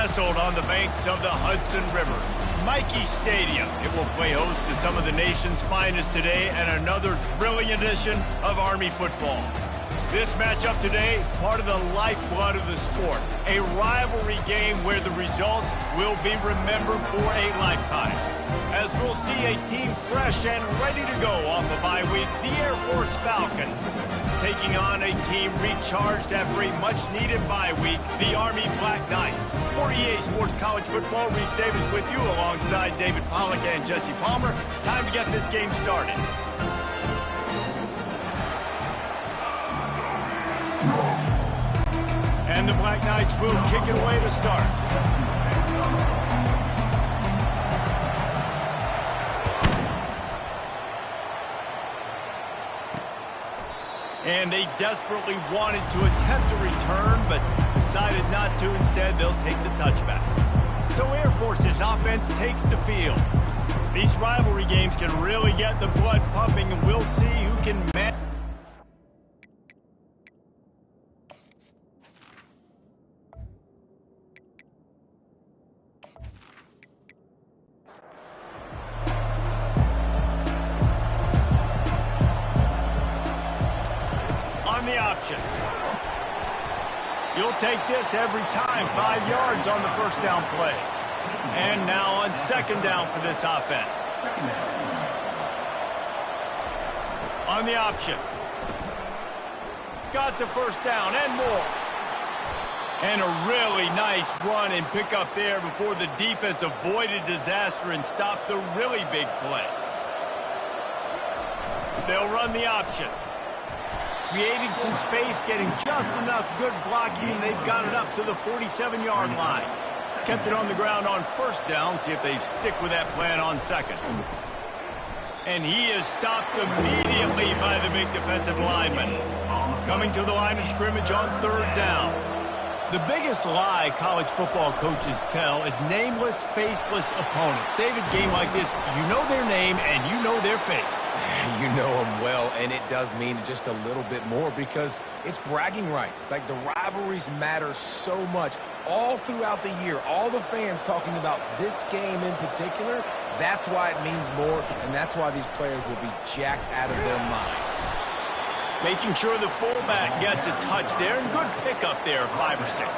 Nestled on the banks of the Hudson River, Michie Stadium. It will play host to some of the nation's finest today and another thrilling edition of Army football. This matchup today, part of the lifeblood of the sport. A rivalry game where the results will be remembered for a lifetime. As we'll see a team fresh and ready to go off a bye week, the Air Force Falcons, taking on a team recharged after a much-needed bye week, the Army Black Knights. For EA Sports College Football, Reese Davis with you alongside David Pollack and Jesse Palmer. Time to get this game started. And the Black Knights will kick it away to start. And they desperately wanted to attempt a return, but decided not to. Instead, they'll take the touchback. So Air Force's offense takes the field. These rivalry games can really get the blood pumping, and we'll see who can match. The option. You'll take this every time. 5 yards on the first down play. And now on second down for this offense. On the option. Got the first down and more. And a really nice run and pick up there before the defense avoided disaster and stopped the really big play. They'll run the option. Creating some space, getting just enough good blocking, and they've got it up to the 47-yard line. Kept it on the ground on first down. See if they stick with that plan on second. And he is stopped immediately by the big defensive lineman. Coming to the line of scrimmage on third down. The biggest lie college football coaches tell is nameless, faceless opponents. David, game like this, you know their name and you know their face. You know them well, and it does mean just a little bit more because it's bragging rights. Like, the rivalries matter so much all throughout the year. All the fans talking about this game in particular, that's why it means more, and that's why these players will be jacked out of their minds. Making sure the fullback gets a touch there, and good pickup there, 5 or 6.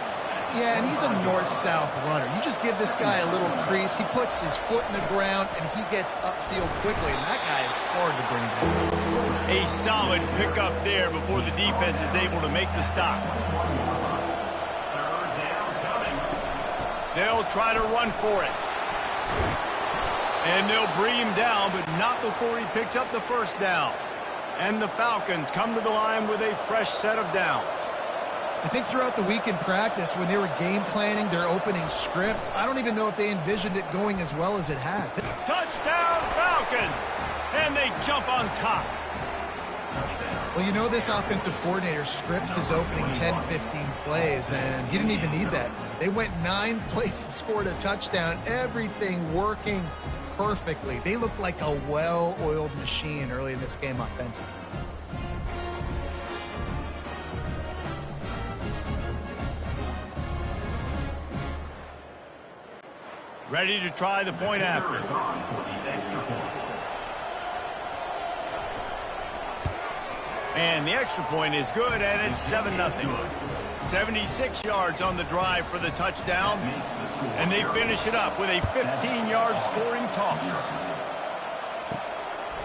Yeah, and he's a north-south runner. You just give this guy a little crease, he puts his foot in the ground, and he gets upfield quickly, and that guy is hard to bring down. A solid pickup there before the defense is able to make the stop. They'll try to run for it. And they'll bring him down, but not before he picks up the first down. And the Falcons come to the line with a fresh set of downs. I think throughout the week in practice, when they were game planning their opening script, I don't even know if they envisioned it going as well as it has. Touchdown, Falcons! And they jump on top. Well, you know this offensive coordinator scripts his opening 10, 15 plays, and he didn't even need that. They went 9 plays and scored a touchdown, everything working perfectly. They looked like a well-oiled machine early in this game offensively. Ready to try the point after. And the extra point is good, and it's 7-0. 76 yards on the drive for the touchdown, and they finish it up with a 15-yard scoring toss.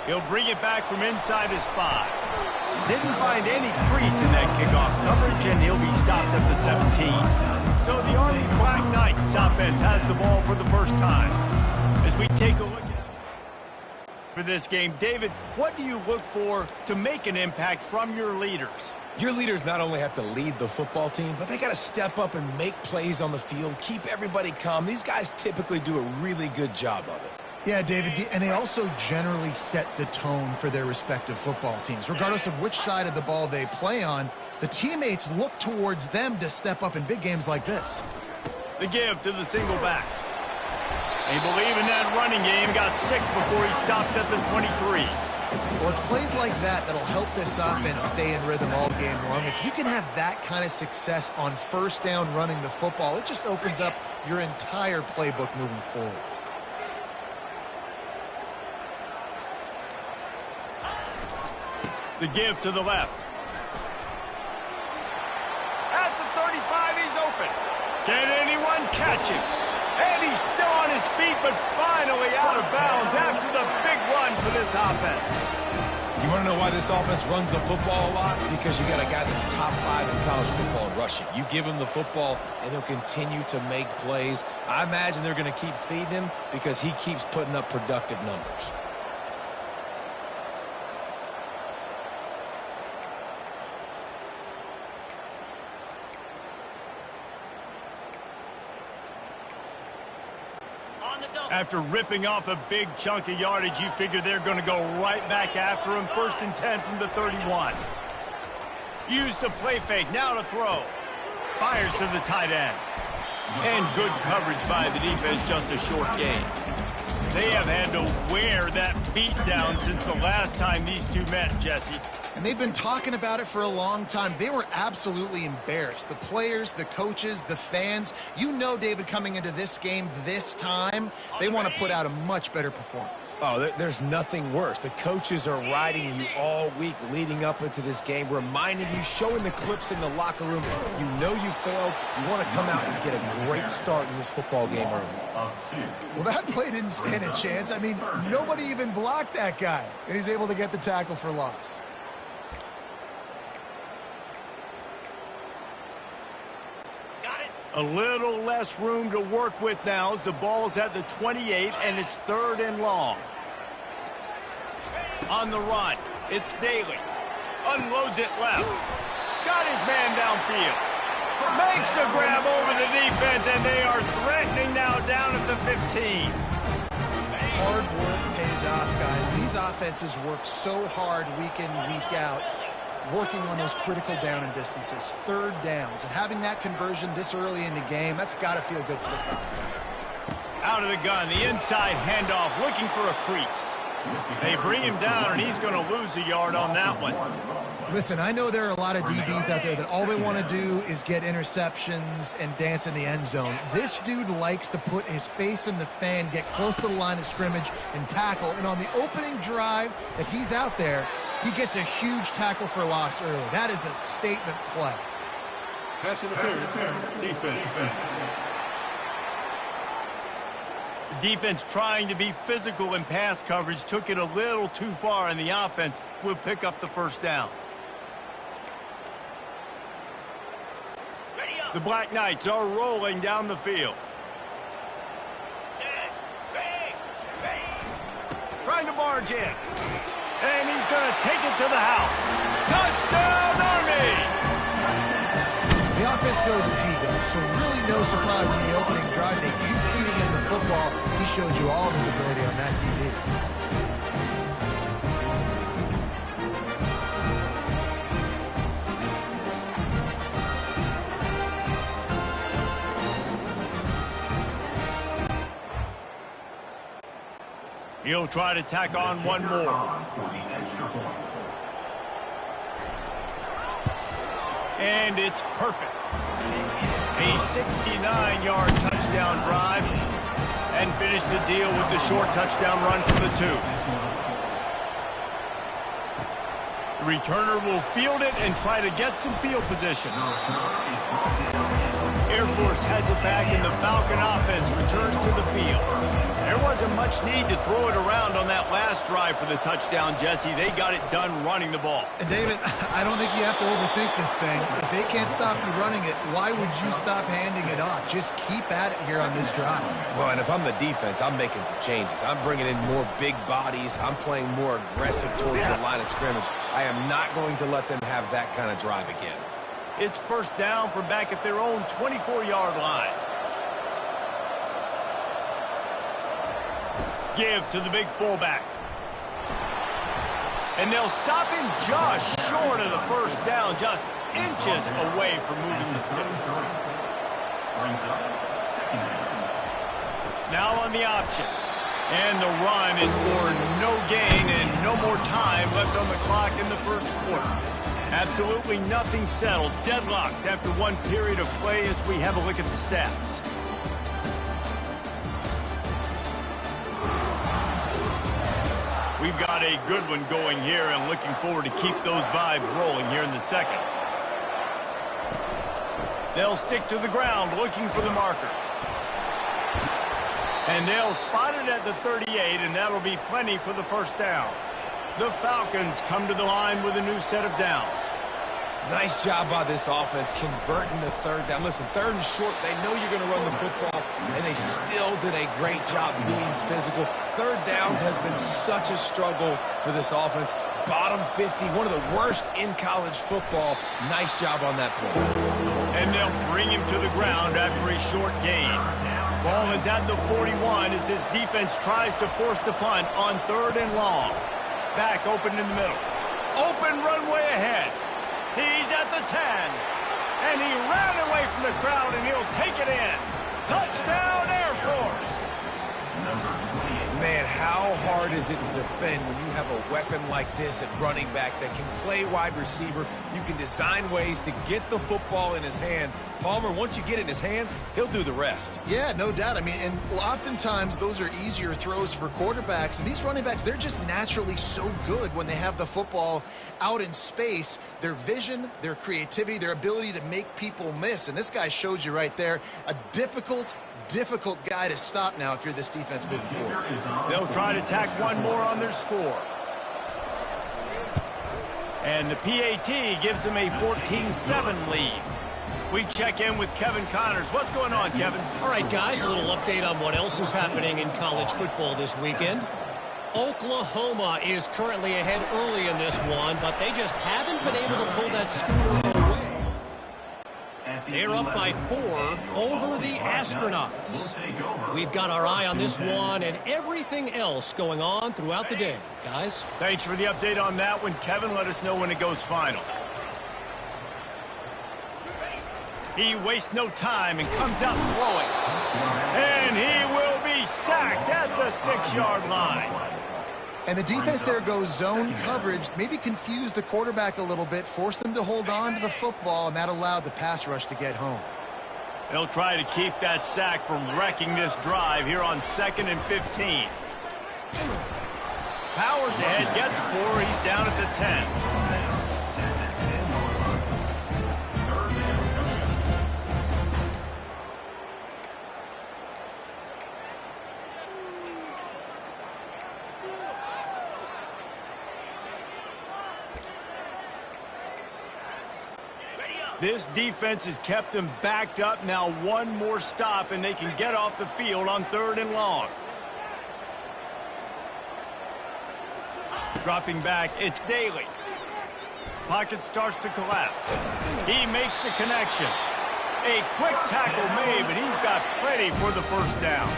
He'll bring it back from inside his 5. Didn't find any crease in that kickoff coverage, and he'll be stopped at the 17. So the Army Black Knights offense has the ball for the first time. As we take a look at for this game, David, what do you look for to make an impact from your leaders? Your leaders not only have to lead the football team, but they got to step up and make plays on the field, keep everybody calm. These guys typically do a really good job of it. Yeah, David, and they also generally set the tone for their respective football teams. Regardless of which side of the ball they play on, the teammates look towards them to step up in big games like this. The give to the single back. They believe in that running game. Got 6 before he stopped at the 23. Well, it's plays like that that'll help this offense stay in rhythm all game long. If you can have that kind of success on first down running the football, it just opens up your entire playbook moving forward. The give to the left. At the 35, he's open. Can anyone catch him? And he's still on his feet, but finally out of bounds after the big run for this offense. You want to know why this offense runs the football a lot? Because you got a guy that's top 5 in college football in rushing. You give him the football, and he'll continue to make plays. I imagine they're going to keep feeding him because he keeps putting up productive numbers. After ripping off a big chunk of yardage, you figure they're going to go right back after him. 1st and 10 from the 31. Use the play fake. Now to throw. Fires to the tight end. And good coverage by the defense, just a short gain. They have had to wear that beat down since the last time these two met, Jesse. And they've been talking about it for a long time. They were absolutely embarrassed. The players, the coaches, the fans. You know, David, coming into this game this time, they want to put out a much better performance. Oh, there's nothing worse. The coaches are riding you all week leading up into this game, reminding you, showing the clips in the locker room. You know you failed. You want to come out and get a great start in this football game early. Well, that play didn't stand a chance. I mean, nobody even blocked that guy. And he's able to get the tackle for loss. A little less room to work with now as the ball's at the 28 and it's 3rd and long. On the run, it's Daly. Unloads it left. Got his man downfield. Makes the grab over the defense, and they are threatening now down at the 15. Hard work pays off, guys. These offenses work so hard week in, week out, working on those critical down and distances, 3rd downs, and having that conversion this early in the game, that's got to feel good for this offense. Out of the gun, the inside handoff, looking for a crease. They bring him down, and he's going to lose a yard on that one. Listen, I know there are a lot of DBs out there that all they want to do is get interceptions and dance in the end zone. This dude likes to put his face in the fan, get close to the line of scrimmage, and tackle. And on the opening drive that he's out there, he gets a huge tackle for loss early. That is a statement play. Pass interference, defense. Defense trying to be physical in pass coverage took it a little too far, and the offense will pick up the 1st down. The Black Knights are rolling down the field. Trying to barge in. And he's going to take it to the house. Touchdown, Army! The offense goes as he goes, so really no surprise in the opening drive. They keep feeding him the football. He showed you all of his ability on that TD. He'll try to tack on one more. And it's perfect. A 69-yard touchdown drive. And finish the deal with the short touchdown run from the 2. The returner will field it and try to get some field position. Air Force has it back, and the Falcon offense returns to the field. There wasn't much need to throw it around on that last drive for the touchdown, Jesse. They got it done running the ball. And David, I don't think you have to overthink this thing. If they can't stop you running it, why would you stop handing it off? Just keep at it here on this drive. Well, and if I'm the defense, I'm making some changes. I'm bringing in more big bodies. I'm playing more aggressive towards the line of scrimmage. I am not going to let them have that kind of drive again. It's 1st down from back at their own 24-yard line. Give to the big fullback. And they'll stop him just short of the 1st down, just inches away from moving the sticks. Now on the option. And the run is for no gain and no more time. time left on the clock in the first quarter. Absolutely nothing settled, deadlocked after one period of play as we have a look at the stats. We've got a good one going here and looking forward to keep those vibes rolling here in the second. They'll stick to the ground looking for the marker. And they'll spot it at the 38, and that'll be plenty for the first down. The Falcons come to the line with a new set of downs. Nice job by this offense converting the third down. Listen, third and short, they know you're going to run the football, and they still did a great job being physical. Third downs has been such a struggle for this offense. Bottom 50, one of the worst in college football. Nice job on that play. And they'll bring him to the ground after a short gain. Ball is at the 41 as his defense tries to force the punt on 3rd and long. Back open in the middle. Open runway ahead. He's at the 10. And he ran away from the crowd, and he'll take it in. Touchdown, Air Force. Man, how hard is it to defend when you have a weapon like this at running back that can play wide receiver? You can design ways to get the football in his hand. Palmer, once you get it in his hands, he'll do the rest. Yeah, no doubt. I mean, and oftentimes those are easier throws for quarterbacks. And these running backs, they're just naturally so good when they have the football out in space. Their vision, their creativity, their ability to make people miss. And this guy showed you right there a difficult guy to stop now if you're this defense moving forward. They'll try to tack one more on their score. And the PAT gives them a 14-7 lead. We check in with Kevin Connors. What's going on, Kevin? All right, guys, a little update on what else is happening in college football this weekend. Oklahoma is currently ahead early in this one, but they just haven't been able to pull that schooner away. They're up by 4 over the Astronauts. We've got our eye on this one and everything else going on throughout the day, guys. Thanks for the update on that one, Kevin. Let us know when it goes final. He wastes no time and comes out throwing. And he will be sacked at the 6-yard line. And the defense there goes zone coverage, maybe confused the quarterback a little bit, forced him to hold on to the football, and that allowed the pass rush to get home. They'll try to keep that sack from wrecking this drive here on 2nd and 15. Powers ahead, gets 4, he's down at the 10. This defense has kept them backed up. Now one more stop, and they can get off the field on 3rd and long. Dropping back, it's Daly. Pocket starts to collapse. He makes the connection. A quick tackle made, but he's got plenty for the first down.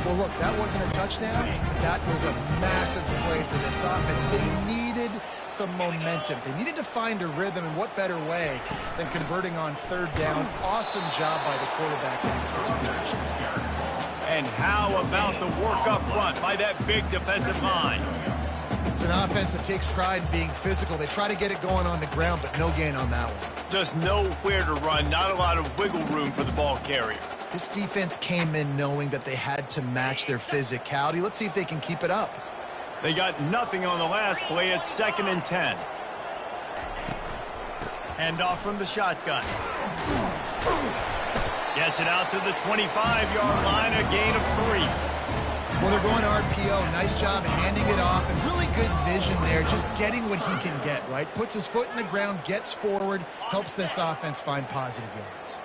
Well, look, that wasn't a touchdown. That was a massive play for this offense. They needed some momentum. They needed to find a rhythm, and what better way than converting on 3rd down. Awesome job by the quarterback in the position. And how about the work up front by that big defensive line? It's an offense that takes pride in being physical. They try to get it going on the ground, but no gain on that one. Just nowhere to run, not a lot of wiggle room for the ball carrier. This defense came in knowing that they had to match their physicality. Let's see if they can keep it up. They got nothing on the last play. It's 2nd and 10. Hand off from the shotgun. Gets it out to the 25-yard line, a gain of 3. Well, they're going to RPO. Nice job handing it off, and really good vision there, just getting what he can get, right? Puts his foot in the ground, gets forward, helps this offense find positive yards.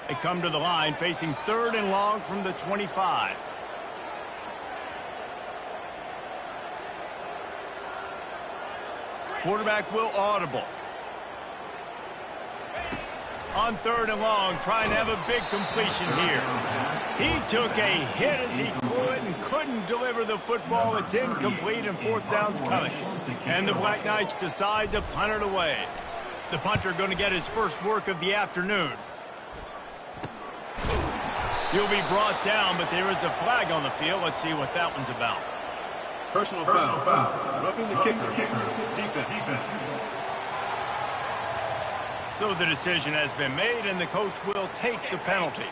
They come to the line facing 3rd and long from the 25. Quarterback will audible. On 3rd and long, trying to have a big completion here. He took a hit as he could and couldn't deliver the football. It's incomplete, and 4th down's coming. And the Black Knights decide to punt it away. The punter going to get his first work of the afternoon. He'll be brought down, but there is a flag on the field. Let's see what that one's about. Personal foul. Roughing the kicker. Defense. So the decision has been made, and the coach will take the penalty.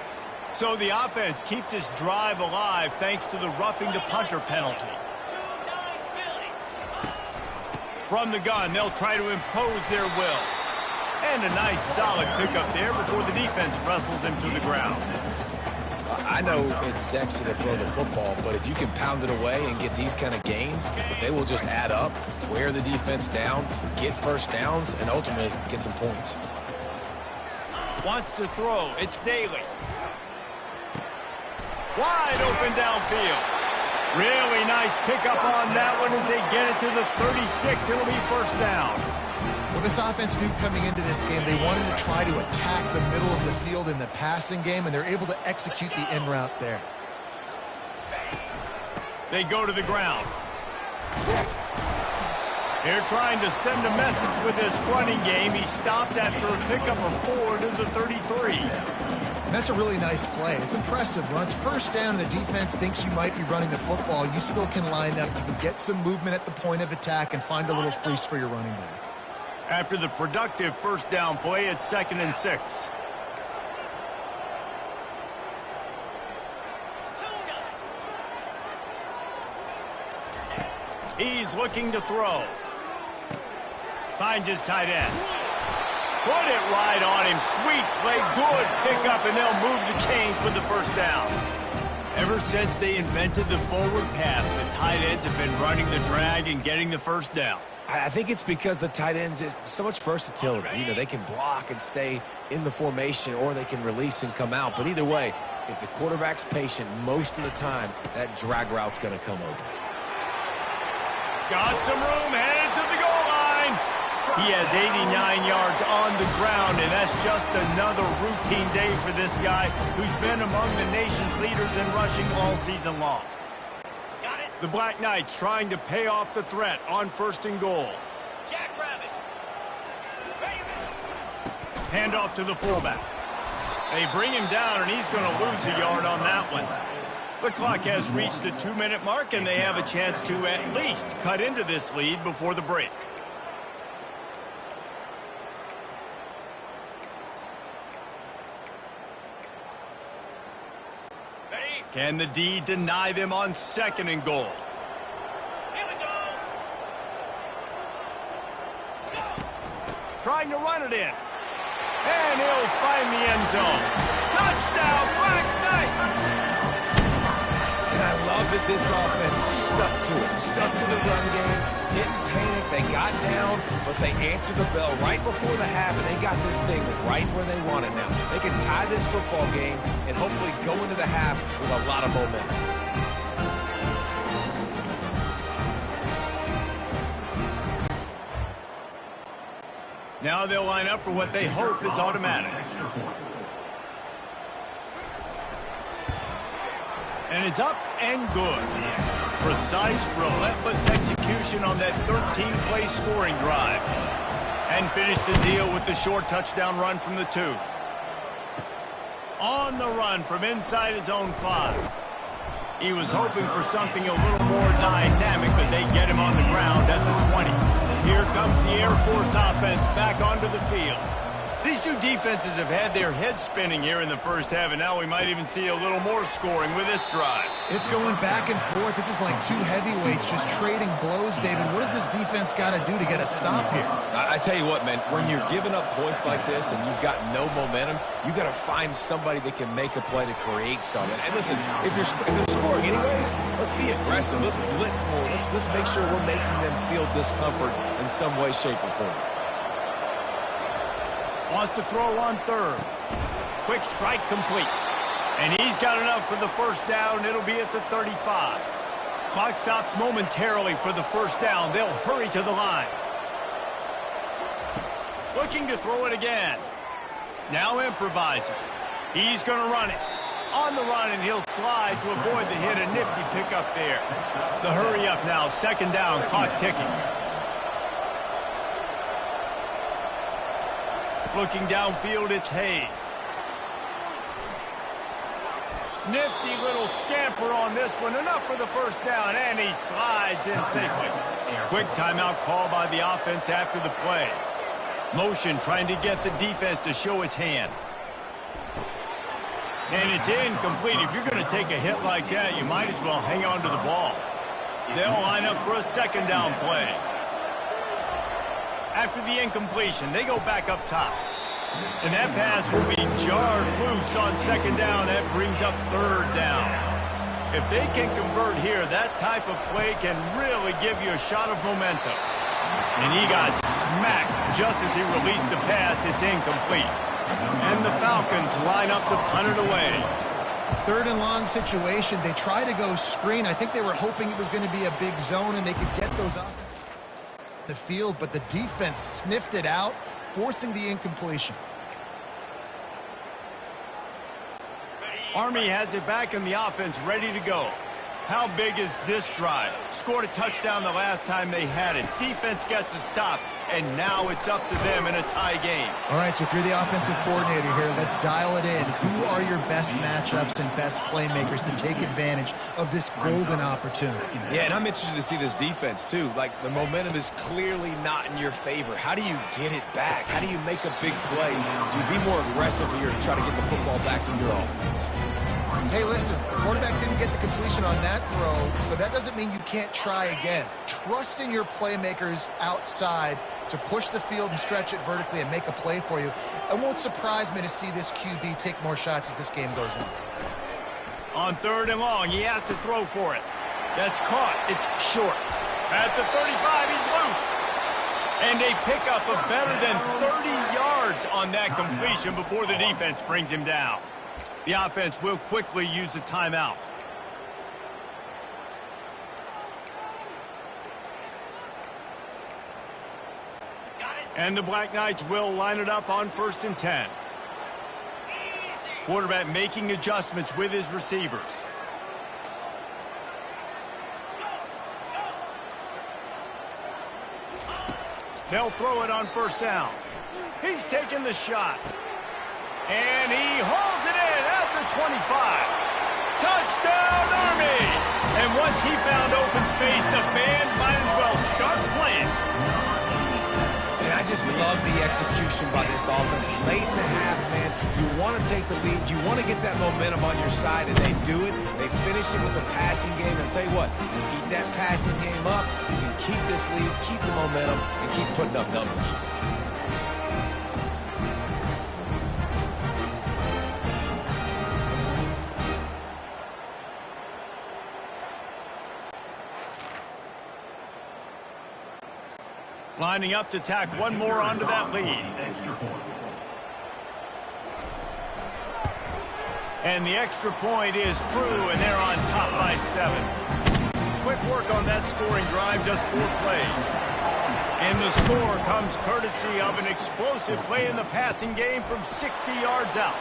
So the offense keeps its drive alive thanks to the roughing the punter penalty. From the gun, they'll try to impose their will. And a nice solid pickup there before the defense wrestles him to the ground. I know it's sexy to throw the football, but if you can pound it away and get these kind of gains, they will just add up, wear the defense down, get first downs, and ultimately get some points. Wants to throw. It's Daly. Wide open downfield. Really nice pickup on that one as they get it to the 36. It'll be first down. Well, this offense knew coming into this game they wanted to try to attack the middle of the field in the passing game, and they're able to execute the in route there. They go to the ground. They're trying to send a message with this running game. He stopped after a pickup of 4 to the 33. And that's a really nice play. It's impressive. When it's first down and the defense thinks you might be running the football, you still can line up. You can get some movement at the point of attack and find a little crease for your running back. After the productive first down play, it's 2nd and 6. He's looking to throw. Finds his tight end. Put it right on him. Sweet play. Good pickup, and they'll move the chains with the first down. Ever since they invented the forward pass, the tight ends have been running the drag and getting the first down. I think it's because the tight ends is so much versatility. You know, they can block and stay in the formation, or they can release and come out. But either way, if the quarterback's patient most of the time, that drag route's going to come open. Got some room, headed to the goal line. He has 89 yards on the ground, and that's just another routine day for this guy who's been among the nation's leaders in rushing all season long. The Black Knights trying to pay off the threat on 1st and goal. Hand off to the fullback. They bring him down, and he's going to lose a yard on that one. The clock has reached the 2-minute mark, and they have a chance to at least cut into this lead before the break. Can the D deny them on 2nd and goal? Here we go. Trying to run it in. And he'll find the end zone. Touchdown, Black Knights! And I love that this offense stuck to it. Stuck to the run game. Didn't panic. They got down, but they answered the bell right before the half, and they got this thing right where they want it now. They can tie this football game and hopefully go into the half with a lot of momentum. Now they'll line up for what they hope is automatic. And it's up and good. Precise, relentless execution on that 13-play scoring drive. And finish the deal with the short touchdown run from the 2. On the run from inside his own 5. He was hoping for something a little more dynamic, but they get him on the ground at the 20. Here comes the Air Force offense back onto the field. These two defenses have had their heads spinning here in the first half, and now we might even see a little more scoring with this drive. It's going back and forth. This is like two heavyweights just trading blows, David. What does this defense got to do to get a stop here? I tell you what, man, when you're giving up points like this and you've got no momentum, you got to find somebody that can make a play to create something. And listen, if they're scoring anyways, let's be aggressive. Let's blitz more. Let's make sure we're making them feel discomfort in some way, shape, or form. Wants to throw on 3rd. Quick strike complete. And he's got enough for the first down. It'll be at the 35. Clock stops momentarily for the first down. They'll hurry to the line. Looking to throw it again. Now improvising. He's going to run it. On the run, and he'll slide to avoid the hit. A nifty pickup there. The hurry up now. 2nd down. Clock ticking. Looking downfield, it's Hayes. Nifty little scamper on this one. Enough for the first down, and he slides in safely. Quick timeout call by the offense after the play. Motion trying to get the defense to show his hand. And it's incomplete. If you're going to take a hit like that, you might as well hang on to the ball. They'll line up for a second down play. After the incompletion, they go back up top. And that pass will be jarred loose on second down. That brings up third down. If they can convert here, that type of play can really give you a shot of momentum. And he got smacked just as he released the pass. It's incomplete. And the Falcons line up to punt it away. Third and long situation. They try to go screen. I think they were hoping it was going to be a big zone and they could get those up the field, but the defense sniffed it out, forcing the incompletion. Army has it back in the offense, ready to go. How big is this drive? Scored a touchdown the last time they had it. Defense gets a stop, and now it's up to them in a tie game. All right, so if you're the offensive coordinator here, let's dial it in. Who are your best matchups and best playmakers to take advantage of this golden opportunity? Yeah, and I'm interested to see this defense, too. Like, the momentum is clearly not in your favor. How do you get it back? How do you make a big play? Do you be more aggressive here to try to get the football back to your offense? Hey, listen, the quarterback didn't get the completion on that throw, but that doesn't mean you can't try again. Trust in your playmakers outside to push the field and stretch it vertically and make a play for you. It won't surprise me to see this QB take more shots as this game goes on. On third and long, he has to throw for it. That's caught. It's short. At the 35, he's loose. And they pick up a better than 30 yards on that completion before the defense brings him down. The offense will quickly use a timeout. And the Black Knights will line it up on 1st and 10. Quarterback making adjustments with his receivers. They'll throw it on 1st down. He's taking the shot. And he hauls it in at the 25. Touchdown, Army! And once he found open space, the band might as well start playing. And I just love the execution by this offense. Late in the half, man, you want to take the lead. You want to get that momentum on your side, and they do it. They finish it with the passing game. And I'll tell you what, keep that passing game up. You can keep this lead, keep the momentum, and keep putting up numbers. Lining up to tack one more onto that lead. And the extra point is true, and they're on top by 7. Quick work on that scoring drive, just 4 plays. And the score comes courtesy of an explosive play in the passing game from 60 yards out.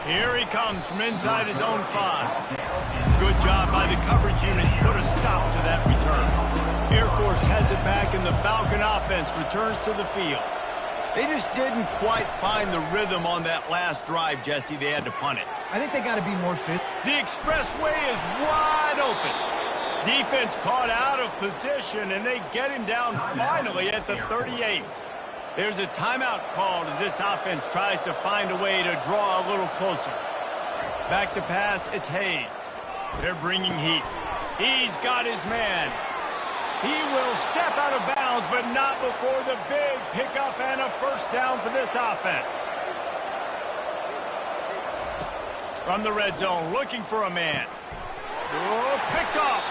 Here he comes from inside his own 5. Good job by the coverage unit to put a stop to that return. Air Force has it back, and the Falcon offense returns to the field. They just didn't quite find the rhythm on that last drive, Jesse. They had to punt it. I think they got to be more fit. The expressway is wide open. Defense caught out of position, and they get him down finally at the 38. There's a timeout called as this offense tries to find a way to draw a little closer. Back to pass, it's Hayes. They're bringing heat. He's got his man. He will step out of bounds, but not before the big pickup and a 1st down for this offense. From the red zone, looking for a man. Oh, picked off.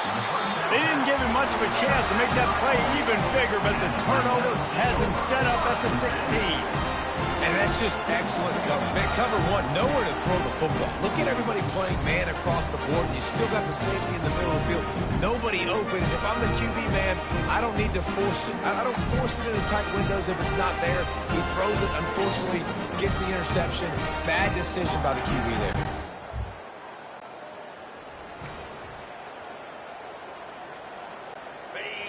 They didn't give him much of a chance to make that play even bigger, but the turnover has him set up at the 16. And that's just excellent cover. Man, cover 1, nowhere to throw the football. Look at everybody playing man across the board, and you still got the safety in the middle of the field. Nobody open, and if I'm the QB, man, I don't need to force it. I don't force it into tight windows if it's not there. He throws it, unfortunately, gets the interception. Bad decision by the QB there.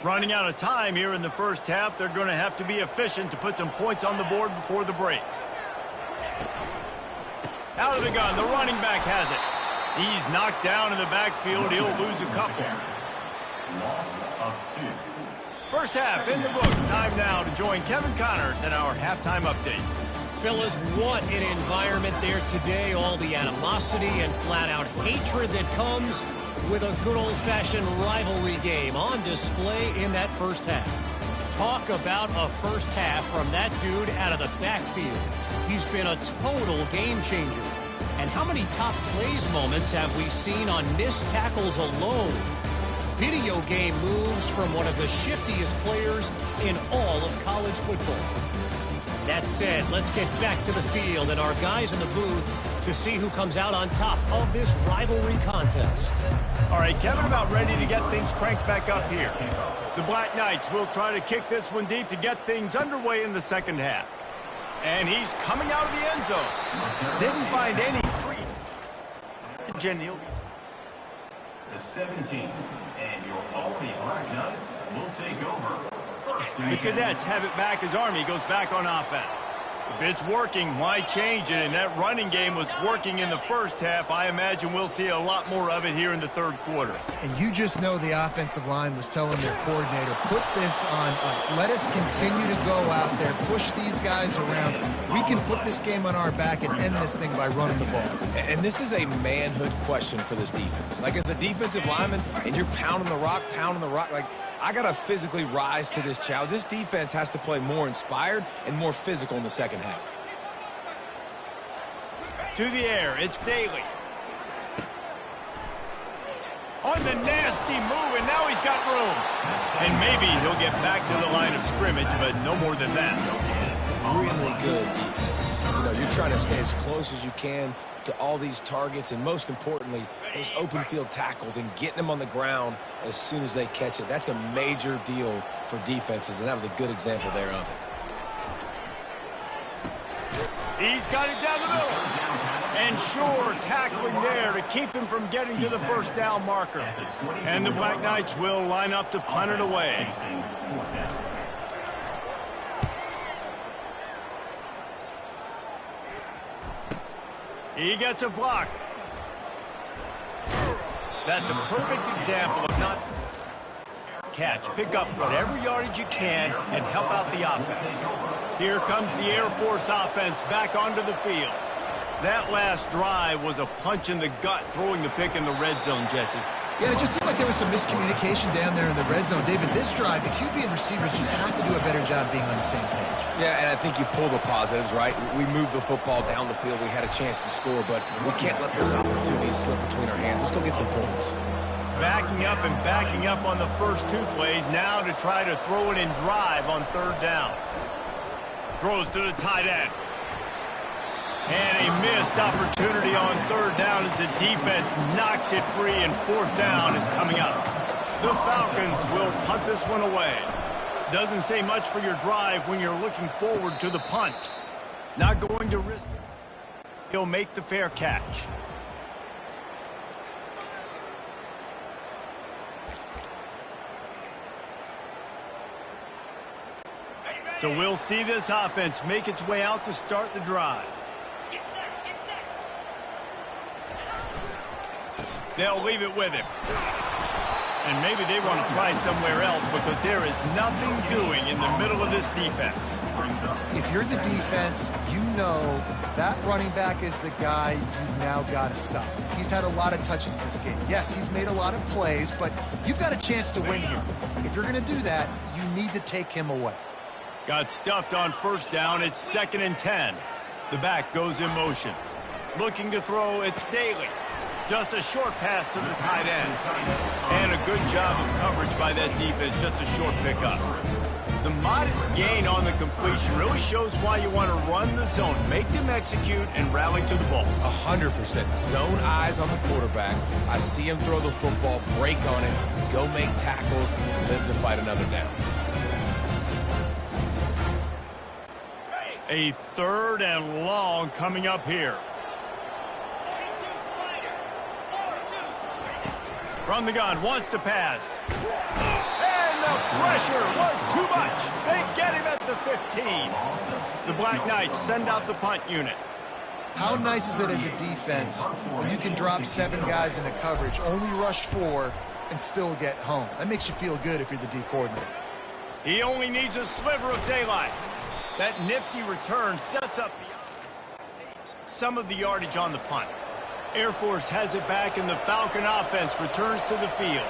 Running out of time here in the first half. They're going to have to be efficient to put some points on the board before the break. Out of the gun, the running back has it. He's knocked down in the backfield. He'll lose a couple. First half in the books. Time now to join Kevin Connors in our halftime update. Fellas, what an environment there today. All the animosity and flat-out hatred that comes with a good old-fashioned rivalry game on display in that first half. Talk about a first half from that dude out of the backfield. He's been a total game changer. And how many top plays moments have we seen on missed tackles alone? Video game moves from one of the shiftiest players in all of college football. That said, let's get back to the field and our guys in the booth to see who comes out on top of this rivalry contest. All right, Kevin, about ready to get things cranked back up here. The Black Knights will try to kick this one deep to get things underway in the second half. And he's coming out of the end zone. Didn't find any crease. The 17, and your Albany Black Knights will take over. The Cadets have it back as Army goes back on offense. If it's working, why change it? And that running game was working in the first half. I imagine we'll see a lot more of it here in the third quarter. And you just know the offensive line was telling their coordinator, put this on us. Let us continue to go out there, push these guys around. We can put this game on our back and end this thing by running the ball. And this is a manhood question for this defense. Like, as a defensive lineman, and you're pounding the rock, like, I got to physically rise to this challenge. This defense has to play more inspired and more physical in the second half. To the air, it's Daly. On the nasty move, and now he's got room. And maybe he'll get back to the line of scrimmage, but no more than that. Really good defense. You know, you're trying to stay as close as you can to all these targets, and most importantly, those open field tackles and getting them on the ground as soon as they catch it. That's a major deal for defenses, and that was a good example there of it. He's got it down the middle. And sure, tackling there to keep him from getting to the first down marker. And the Black Knights will line up to punt it away. He gets a block. That's a perfect example of not catch. Pick up whatever yardage you can and help out the offense. Here comes the Air Force offense back onto the field. That last drive was a punch in the gut, throwing the pick in the red zone, Jesse. Yeah, it just seemed like there was some miscommunication down there in the red zone. David, this drive, the QB and receivers just have to do a better job being on the same page. Yeah, and I think you pull the positives, right? We moved the football down the field. We had a chance to score, but we can't let those opportunities slip between our hands. Let's go get some points. Backing up and backing up on the first two plays, now to try to throw it and drive on third down. Throws to the tight end. And a missed opportunity on third down as the defense knocks it free, and fourth down is coming up. The Falcons will punt this one away. Doesn't say much for your drive when you're looking forward to the punt. Not going to risk it. He'll make the fair catch. So we'll see this offense make its way out to start the drive. They'll leave it with him. And maybe they want to try somewhere else because there is nothing doing in the middle of this defense. If you're the defense, you know that running back is the guy you've now got to stop. He's had a lot of touches in this game. Yes, he's made a lot of plays, but you've got a chance to win here. If you're going to do that, you need to take him away. Got stuffed on first down. It's 2nd and 10. The back goes in motion. Looking to throw, it's Daly. Just a short pass to the tight end. And a good job of coverage by that defense. Just a short pickup. The modest gain on the completion really shows why you want to run the zone. Make them execute and rally to the ball. 100%. Zone eyes on the quarterback. I see him throw the football, break on it, go make tackles, live to fight another down. A 3rd and long coming up here. From the gun, wants to pass. And the pressure was too much. They get him at the 15. The Black Knights send out the punt unit. How nice is it as a defense when you can drop 7 guys into coverage, only rush 4, and still get home? That makes you feel good if you're the D coordinator. He only needs a sliver of daylight. That nifty return sets up some of the yardage on the punt. Air Force has it back, and the Falcon offense returns to the field.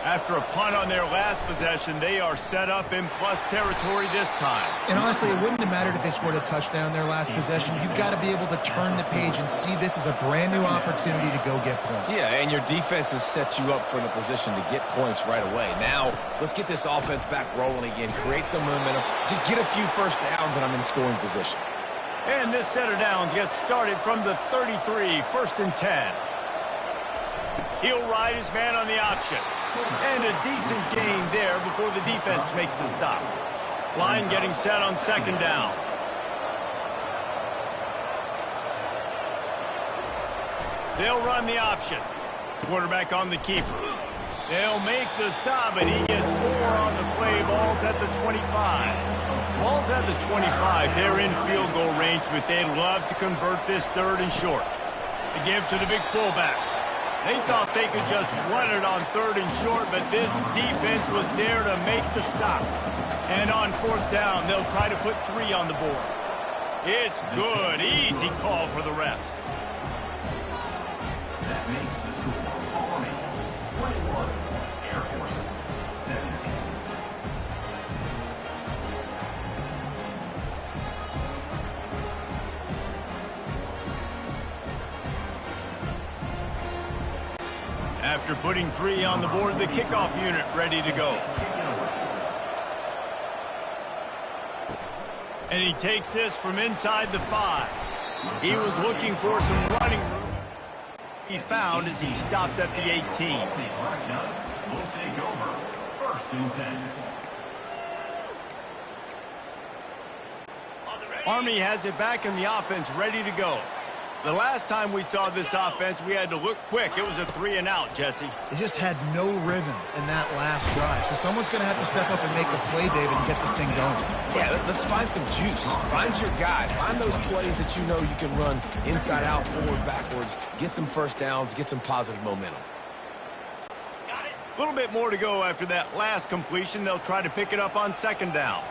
After a punt on their last possession, they are set up in plus territory this time. And honestly, it wouldn't have mattered if they scored a touchdown their last possession. You've got to be able to turn the page and see this as a brand new opportunity to go get points. Yeah, and your defense has set you up for the position to get points right away. Now, let's get this offense back rolling again, create some momentum, just get a few first downs, and I'm in scoring position. And this set of downs gets started from the 33, 1st and 10. He'll ride his man on the option. And a decent gain there before the defense makes the stop. Line getting set on 2nd down. They'll run the option. Quarterback on the keeper. They'll make the stop, and he gets 4 on the play. Ball's at the 25. Ball's at the 25. They're in field goal range, but they'd love to convert this 3rd and short. The give to the big fullback. They thought they could just run it on 3rd and short, but this defense was there to make the stop. And on 4th down, they'll try to put 3 on the board. It's good. Easy call for the refs. That makes the score Army 21, Air Force 17. After putting 3 on the board, the kickoff unit ready to go. And he takes this from inside the 5. He was looking for some running room. He found as he stopped at the 18. Will take over 1st and 10. Army has it back in the offense, ready to go. The last time we saw this offense, we had to look quick. It was a 3 and out, Jesse. They just had no rhythm in that last drive. So someone's going to have to step up and make a play, David, and get this thing going. Yeah, let's find some juice. Find your guy. Find those plays that you know you can run inside out, forward, backwards. Get some first downs. Get some positive momentum. A little bit more to go after that last completion. They'll try to pick it up on 2nd down.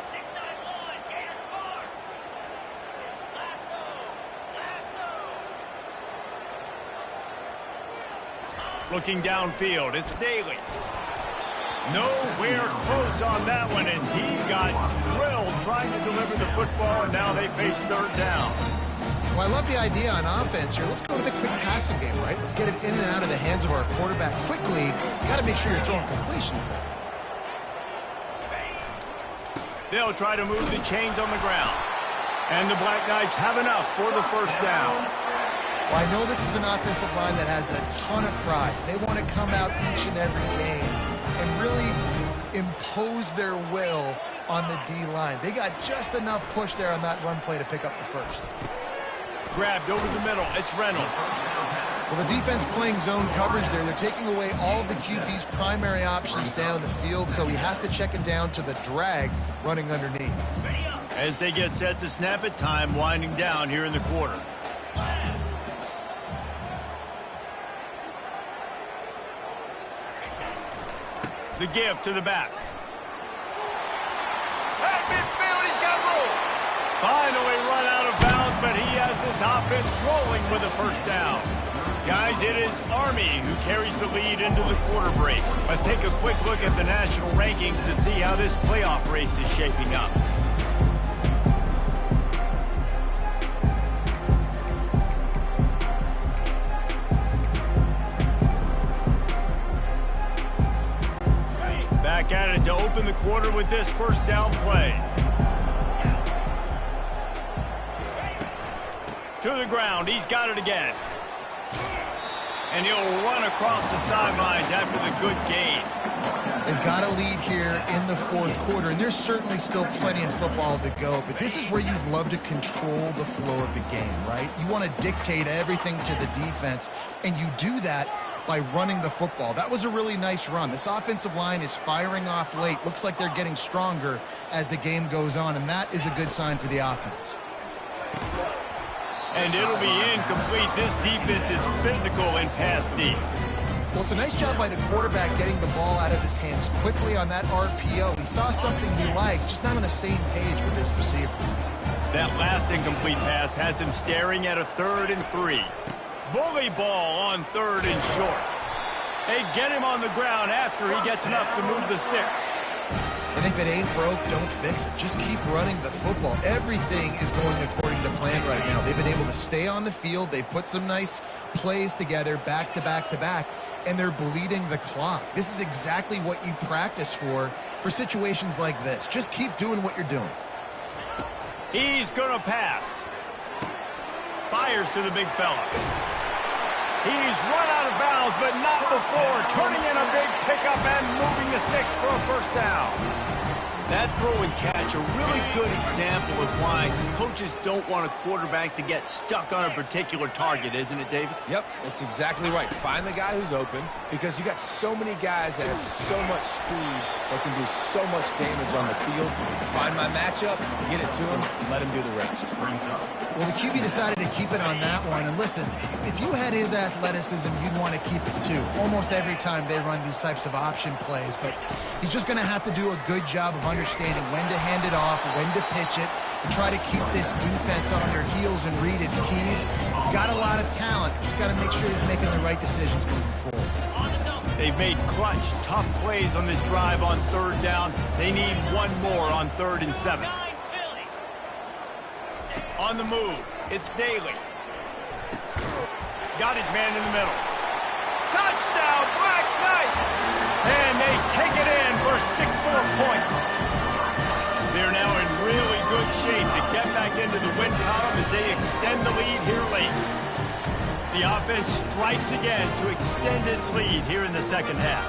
Looking downfield, it's Daly. Nowhere close on that one as he got drilled trying to deliver the football, and now they face 3rd down. Well, I love the idea on offense here. Let's go to the quick passing game, right? Let's get it in and out of the hands of our quarterback quickly. Got to make sure you're throwing completions there. They'll try to move the chains on the ground. And the Black Knights have enough for the 1st down. Well, I know this is an offensive line that has a ton of pride. They want to come out each and every game and really impose their will on the D-line. They got just enough push there on that run play to pick up the 1st. Grabbed over the middle. It's Reynolds. Well, the defense playing zone coverage there. They're taking away all of the QB's primary options down the field, so he has to check it down to the drag running underneath. As they get set to snap it, time winding down here in the quarter. The give to the back. At midfield, he's got room. Finally run out of bounds, but he has this offense rolling with a 1st down. Guys, it is Army who carries the lead into the quarter break. Let's take a quick look at the national rankings to see how this playoff race is shaping up. Back at it to open the quarter with this 1st down play. To the ground. He's got it again. And he'll run across the sidelines after the good gain. They've got a lead here in the 4th quarter, and there's certainly still plenty of football to go, but this is where you'd love to control the flow of the game, right? You want to dictate everything to the defense, and you do that by running the football. That was a really nice run. This offensive line is firing off late. Looks like they're getting stronger as the game goes on, and that is a good sign for the offense. And it'll be incomplete. This defense is physical and pass deep. Well, it's a nice job by the quarterback getting the ball out of his hands quickly on that RPO. He saw something he liked, just not on the same page with his receiver. That last incomplete pass has him staring at a 3rd and 3. Bully ball on 3rd and short. They get him on the ground after he gets enough to move the sticks. And if it ain't broke, don't fix it. Just keep running the football. Everything is going according to plan right now. They've been able to stay on the field. They put some nice plays together back to back to back, and they're bleeding the clock. This is exactly what you practice for situations like this. Just keep doing what you're doing. He's going to pass. Fires to the big fella. He's run out of bounds, but not before turning in a big pickup and moving the sticks for a first down. That throw and catch, a really good example of why coaches don't want a quarterback to get stuck on a particular target, isn't it, David? Yep, that's exactly right. Find the guy who's open, because you got so many guys that have so much speed that can do so much damage on the field. Find my matchup, get it to him, let him do the rest. Well, the QB decided to keep it on that one. And listen, if you had his athleticism, you'd want to keep it too. Almost every time they run these types of option plays. But he's just going to have to do a good job of understanding when to hand it off, when to pitch it, and try to keep this defense on their heels and read his keys. He's got a lot of talent. Just got to make sure he's making the right decisions moving forward. They've made clutch, tough plays on this drive on 3rd down. They need one more on 3rd and 7. On the move, it's Daly. Got his man in the middle. Touchdown, Black Knights! And they take it in for 6 more points. They're now in really good shape to get back into the win column as they extend the lead here late. The offense strikes again to extend its lead here in the second half.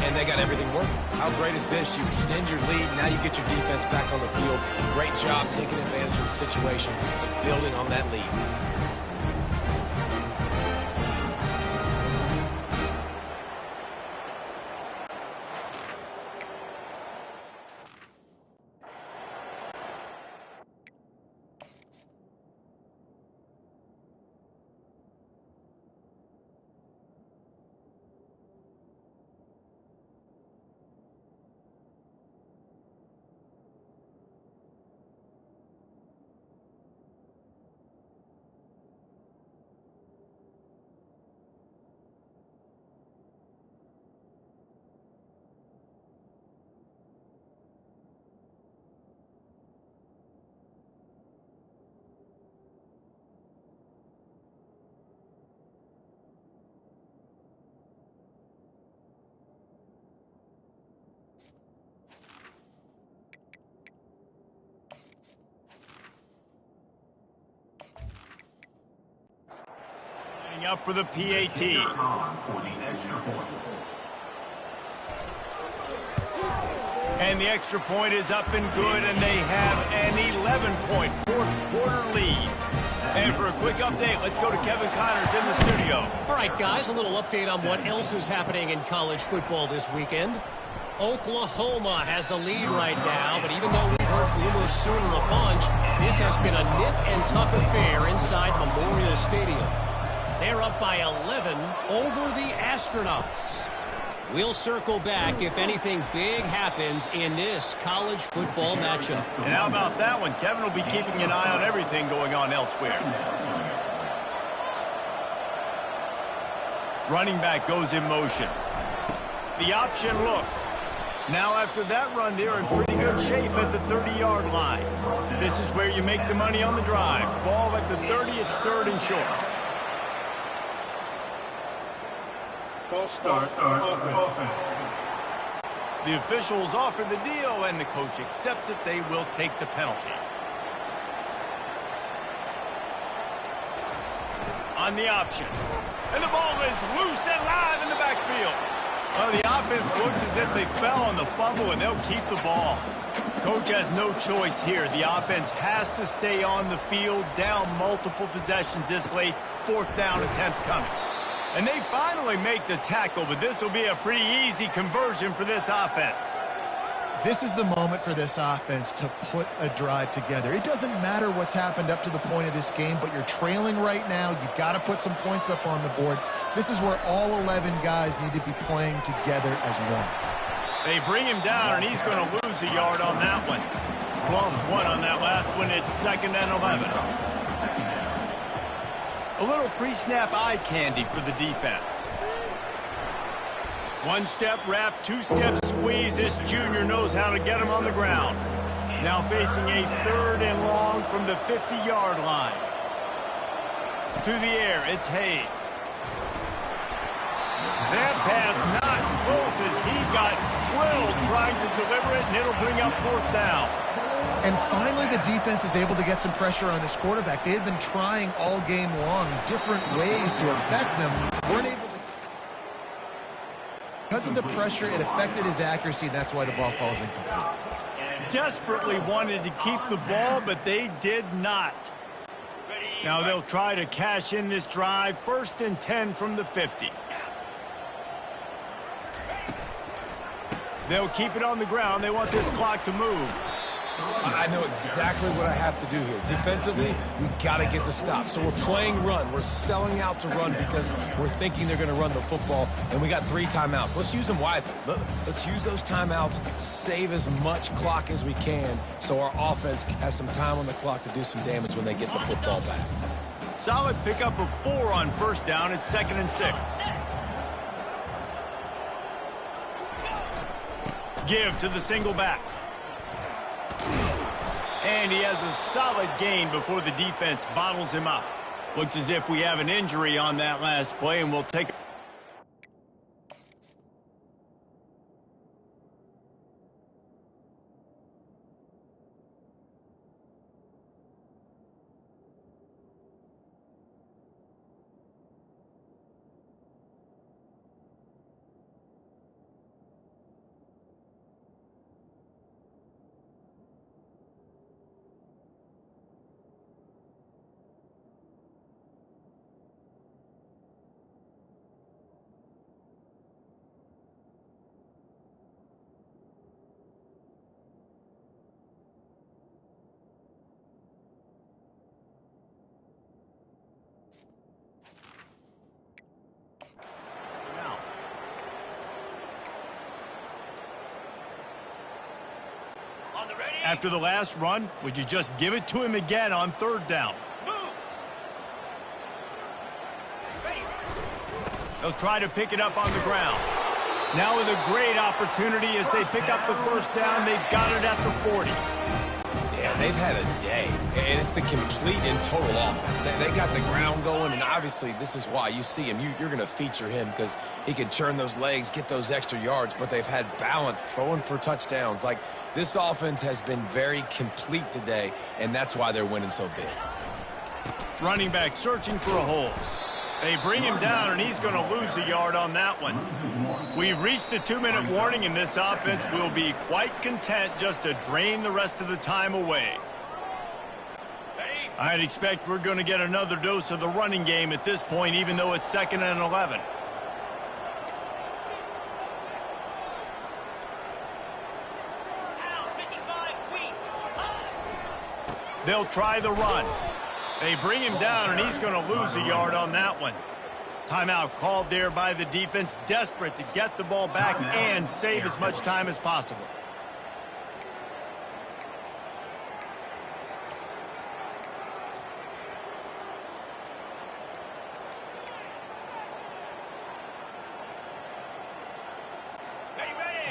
And they got everything working. How great is this? You extend your lead, now you get your defense back on the field. Great job taking advantage of the situation and building on that lead. Up for the PAT. And the extra point is up and good, and they have an 11-point fourth-quarter lead. And for a quick update, let's go to Kevin Connors in the studio. All right, guys, a little update on what else is happening in college football this weekend. Oklahoma has the lead right now, but even though we've heard Boomer Sooner a bunch, this has been a nip and tuck affair inside Memorial Stadium. They're up by 11 over the Astronauts. We'll circle back if anything big happens in this college football matchup. And how about that one? Kevin will be keeping an eye on everything going on elsewhere. Running back goes in motion. The option look. Now after that run, they're in pretty good shape at the 30-yard line. This is where you make the money on the drive. Ball at the 30, it's 3rd and short. False start, offense. The officials offer the deal, and the coach accepts it. They will take the penalty. On the option. And the ball is loose and live in the backfield. Well, the offense looks as if they fell on the fumble, and they'll keep the ball. Coach has no choice here. The offense has to stay on the field, down multiple possessions this late. 4th down attempt coming. And they finally make the tackle, but this will be a pretty easy conversion for this offense. This is the moment for this offense to put a drive together. It doesn't matter what's happened up to the point of this game, but you're trailing right now. You've got to put some points up on the board. This is where all 11 guys need to be playing together as one. They bring him down, and he's going to lose a yard on that one. Lost one on that last one. It's 2nd and 11. A little pre-snap eye candy for the defense. One-step wrap, two-step squeeze. This junior knows how to get him on the ground. Now facing a 3rd and long from the 50-yard line. To the air, it's Hayes. That pass not close as he got drilled trying to deliver it, and it'll bring up 4th down. And finally, the defense is able to get some pressure on this quarterback. They had been trying all game long different ways to affect him. Weren't able to. Because of the pressure, it affected his accuracy, and that's why the ball falls incomplete. Desperately wanted to keep the ball, but they did not. Now they'll try to cash in this drive. 1st and 10 from the 50. They'll keep it on the ground. They want this clock to move. I know exactly what I have to do here. Defensively, we got to get the stop. So we're playing run. We're selling out to run because we're thinking they're going to run the football, and we got 3 timeouts. Let's use them wisely. Let's use those timeouts, save as much clock as we can so our offense has some time on the clock to do some damage when they get the football back. Solid pickup of 4 on 1st down. It's 2nd and 6. Give to the single back. And he has a solid gain before the defense bottles him up. Looks as if we have an injury on that last play, and we'll take it. After the last run, would you just give it to him again on 3rd down? They'll try to pick it up on the ground. Now with a great opportunity as they pick up the 1st down. They've got it at the 40. Yeah, they've had a day, and it's the complete and total offense. They got the ground going, and obviously this is why you see him. You're going to feature him because he can churn those legs, get those extra yards, but they've had balance, throwing for touchdowns. Like, this offense has been very complete today, and that's why they're winning so big. Running back searching for a hole. They bring him down, and he's going to lose a yard on that one. We've reached the 2-minute warning, and this offense will be quite content just to drain the rest of the time away. I'd expect we're going to get another dose of the running game at this point, even though it's 2nd and 11. They'll try the run. They bring him down, and he's going to lose a yard on that one. Timeout called there by the defense, desperate to get the ball back and save as much time as possible.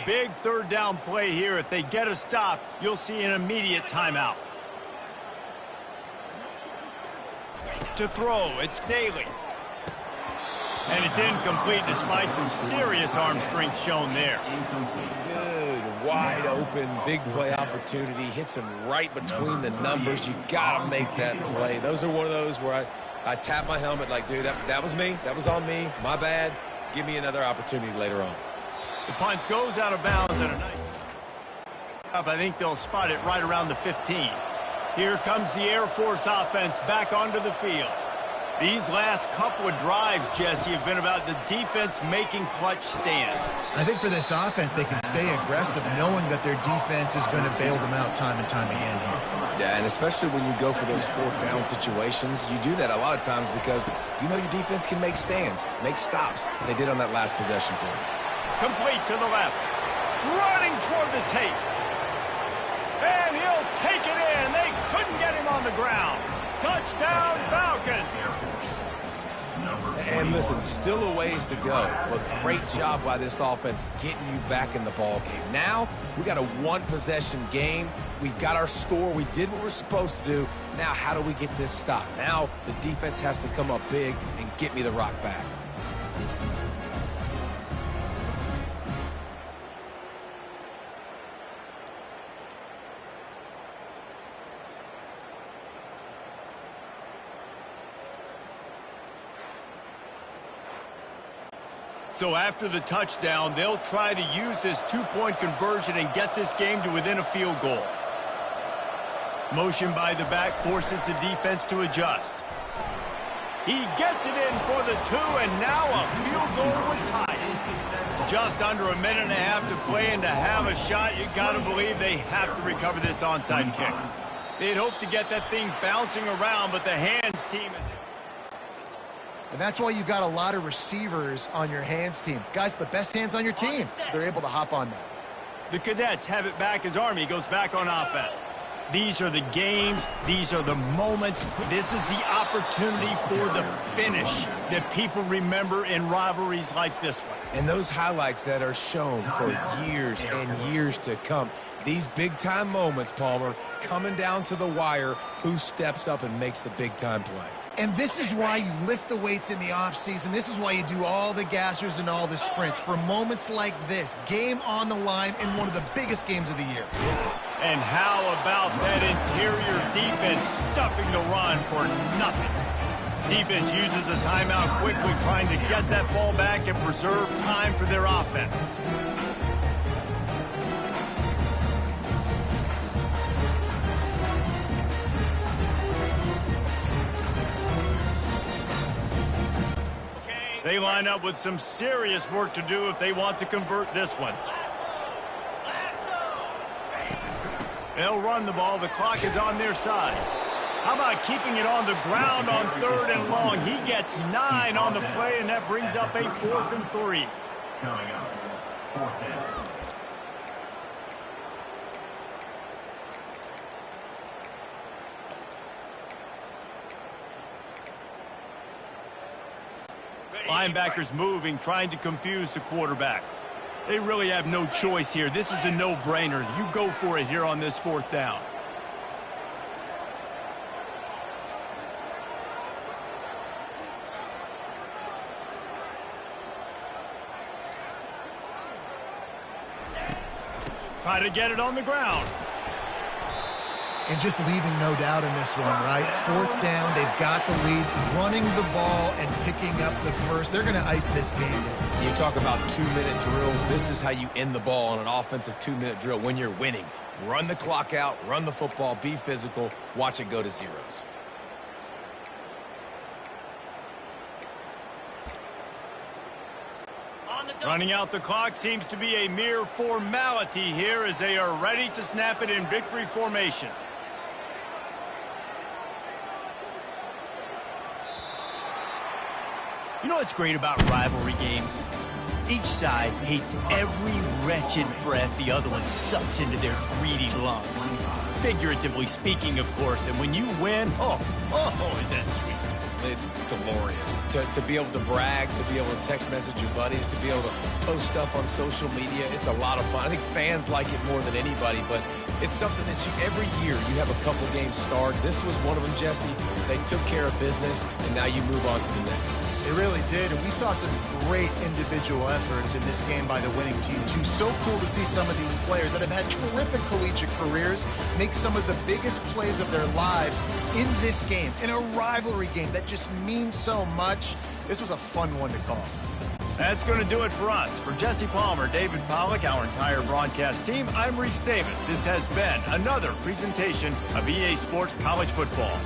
Big 3rd down play here. If they get a stop, you'll see an immediate timeout. To throw, it's Daly. And it's incomplete despite some serious arm strength shown there. Good, wide open, big play opportunity. Hits him right between the numbers. You got to make that play. Those are one of those where I tap my helmet like, dude, that was me. That was on me. My bad. Give me another opportunity later on. The punt goes out of bounds at a nice. I think they'll spot it right around the 15. Here comes the Air Force offense back onto the field. These last couple of drives, Jesse, have been about the defense making clutch stand. I think for this offense, they can stay aggressive knowing that their defense is going to bail them out time and time again here. Yeah, and especially when you go for those fourth down situations, you do that a lot of times because you know your defense can make stands, make stops. They did on that last possession for you. Complete to the left. Running toward the tape. And he'll take it in. They couldn't get him on the ground. Touchdown, Falcons. And listen, still a ways to go, but great job by this offense getting you back in the ball game. Now, we got a one-possession game. We've got our score. We did what we're supposed to do. Now, how do we get this stopped? Now, the defense has to come up big and get me the rock back. So after the touchdown, they'll try to use this two-point conversion and get this game to within a field goal. Motion by the back forces the defense to adjust. He gets it in for the two, and now a field goal would tie it. Just under a minute and a half to play, and to have a shot, you got to believe they have to recover this onside kick. They'd hope to get that thing bouncing around, but the hands team is... And that's why you've got a lot of receivers on your hands team. Guys, the best hands on your team, so they're able to hop on that. The Cadets have it back as Army goes back on offense. These are the games. These are the moments. This is the opportunity for the finish that people remember in rivalries like this one. And those highlights that are shown for years and years to come. These big-time moments, Palmer, coming down to the wire, who steps up and makes the big-time play. And this is why you lift the weights in the offseason. This is why you do all the gassers and all the sprints. For moments like this, game on the line in one of the biggest games of the year. And how about that interior defense stuffing the run for nothing? Defense uses a timeout quickly, trying to get that ball back and preserve time for their offense. They line up with some serious work to do if they want to convert this one. They'll run the ball. The clock is on their side. How about keeping it on the ground on 3rd and long? He gets 9 on the play, and that brings up a 4th and 3. Coming up, 4th down. Linebackers moving, trying to confuse the quarterback. They really have no choice here. This is a no-brainer. You go for it here on this 4th down. Try to get it on the ground. And just leaving no doubt in this one, right? 4th down, they've got the lead, running the ball and picking up the first. They're going to ice this game. You talk about 2-minute drills. This is how you end the ball on an offensive 2-minute drill when you're winning. Run the clock out, run the football, be physical, watch it go to zeros. Running out the clock seems to be a mere formality here as they are ready to snap it in victory formation. You know what's great about rivalry games? Each side hates every wretched breath the other one sucks into their greedy lungs. Figuratively speaking, of course, and when you win, oh, is that sweet. It's glorious. To be able to brag, to be able to text message your buddies, to be able to post stuff on social media, it's a lot of fun. I think fans like it more than anybody, but it's something that every year you have a couple games start. This was one of them, Jesse. They took care of business, and now you move on to the next. They really did, and we saw some great individual efforts in this game by the winning team, too. So cool to see some of these players that have had terrific collegiate careers make some of the biggest plays of their lives in this game, in a rivalry game that just means so much. This was a fun one to call. That's going to do it for us. For Jesse Palmer, David Pollack, our entire broadcast team, I'm Reese Davis. This has been another presentation of EA Sports College Football.